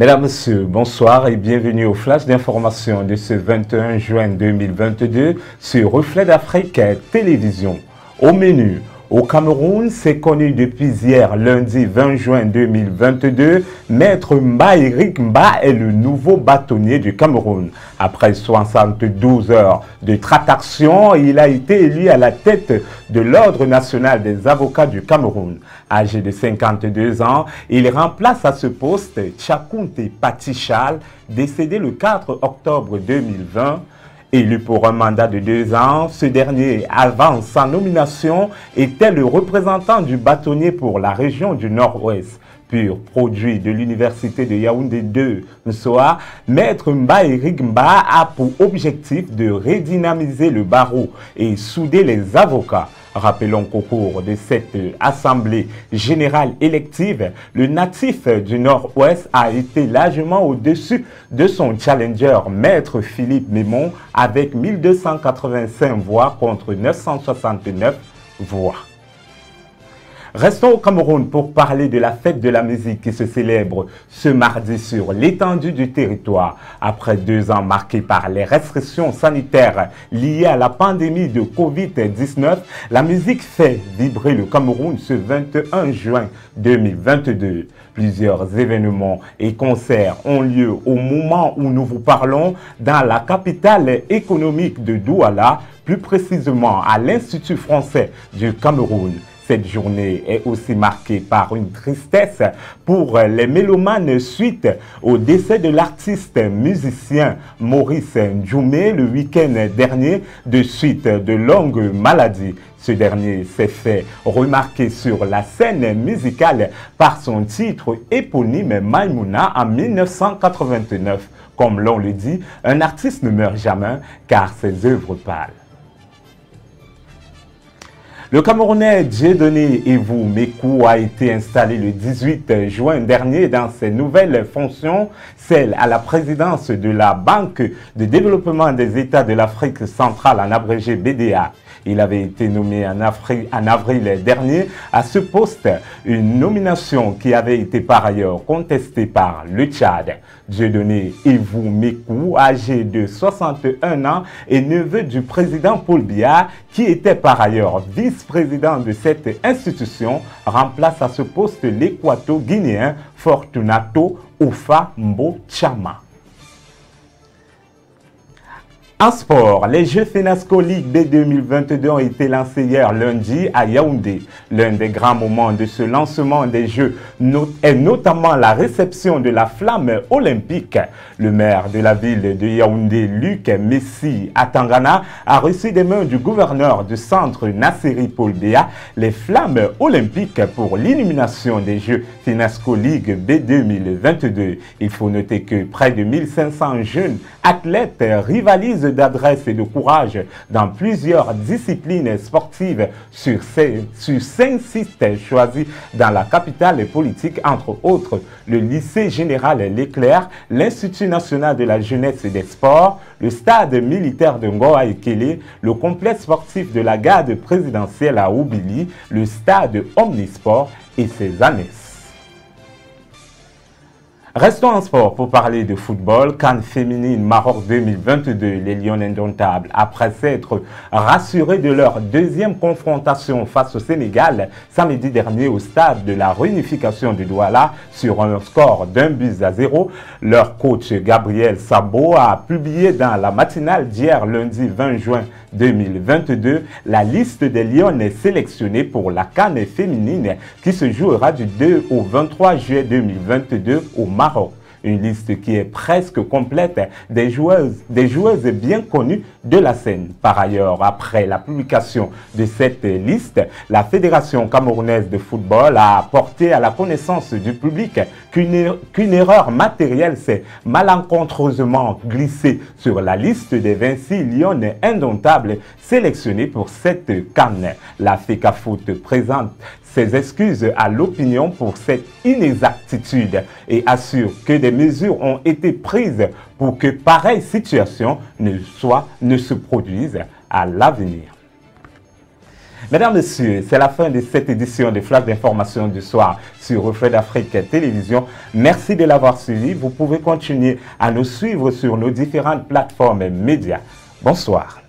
Mesdames, Messieurs, bonsoir et bienvenue au flash d'information de ce 21 juin 2022 sur Reflet d'Afrique Télévision. Au menu, au Cameroun, c'est connu depuis hier, lundi 20 juin 2022, Maître Mba Eric Mba est le nouveau bâtonnier du Cameroun. Après 72 heures de tractation, il a été élu à la tête de l'Ordre national des avocats du Cameroun. Âgé de 52 ans, il remplace à ce poste Tchakounte Patichal, décédé le 4 octobre 2020. Élu pour un mandat de 2 ans, ce dernier, avant sa nomination, était le représentant du bâtonnier pour la région du Nord-Ouest. Pur produit de l'université de Yaoundé 2, Nsoa, Maître Mba Eric Mba a pour objectif de redynamiser le barreau et souder les avocats. Rappelons qu'au cours de cette assemblée générale élective, le natif du Nord-Ouest a été largement au-dessus de son challenger, Maître Philippe Mémon, avec 1285 voix contre 969 voix. Restons au Cameroun pour parler de la fête de la musique qui se célèbre ce mardi sur l'étendue du territoire. Après 2 ans marqués par les restrictions sanitaires liées à la pandémie de Covid-19, la musique fait vibrer le Cameroun ce 21 juin 2022. Plusieurs événements et concerts ont lieu au moment où nous vous parlons dans la capitale économique de Douala, plus précisément à l'Institut français du Cameroun. Cette journée est aussi marquée par une tristesse pour les mélomanes suite au décès de l'artiste musicien Maurice Ndjoumé le week-end dernier de suite de longues maladies. Ce dernier s'est fait remarquer sur la scène musicale par son titre éponyme Maïmouna en 1989. Comme l'on le dit, un artiste ne meurt jamais car ses œuvres parlent. Le Camerounais Dieudonné Evou Mekou a été installé le 18 juin dernier dans ses nouvelles fonctions, celle à la présidence de la Banque de développement des États de l'Afrique centrale, en abrégé BDA. Il avait été nommé en avril dernier à ce poste, une nomination qui avait été par ailleurs contestée par le Tchad. Dieudonné Evou Mekou, âgé de 61 ans et neveu du président Paul Biya, qui était par ailleurs vice-président de cette institution, remplace à ce poste l'équato-guinéen Fortunato Ofa Mbo Chama. En sport, les Jeux FENASCO Ligue B 2022 ont été lancés hier lundi à Yaoundé. L'un des grands moments de ce lancement des Jeux est notamment la réception de la flamme olympique. Le maire de la ville de Yaoundé, Luc Messi Atangana, a reçu des mains du gouverneur du centre Nasseri Paul Biya les flammes olympiques pour l'illumination des Jeux FENASCO Ligue B 2022. Il faut noter que près de 1500 jeunes athlètes rivalisent d'adresse et de courage dans plusieurs disciplines sportives sur 5 sites choisis dans la capitale politique, entre autres le lycée général Leclerc, l'Institut national de la jeunesse et des sports, le stade militaire de Ngoa Ekele, le complexe sportif de la garde présidentielle à Oubili, le stade Omnisport et ses annexes. Restons en sport pour parler de football. CAN féminine Maroc 2022, les Lions indomptables, après s'être rassurés de leur deuxième confrontation face au Sénégal samedi dernier au stade de la réunification de Douala sur un score d'1-0, leur coach Gabriel Sabo a publié dans la matinale d'hier lundi 20 juin 2022 la liste des Lions sélectionnés pour la CAN féminine qui se jouera du 2 au 23 juillet 2022 au Maroc. Une liste qui est presque complète des joueuses bien connues de la scène. Par ailleurs, après la publication de cette liste, la Fédération camerounaise de football a porté à la connaissance du public qu'une erreur matérielle s'est malencontreusement glissée sur la liste des 26 Lions indomptables sélectionnés pour cette CAN. La FECAFOOT présente ses excuses à l'opinion pour cette inexactitude et assure que des mesures ont été prises pour que pareille situation ne se produise à l'avenir. Mesdames, Messieurs, c'est la fin de cette édition de Flash d'information du soir sur Reflet d'Afrique Télévision. Merci de l'avoir suivi. Vous pouvez continuer à nous suivre sur nos différentes plateformes médias. Bonsoir.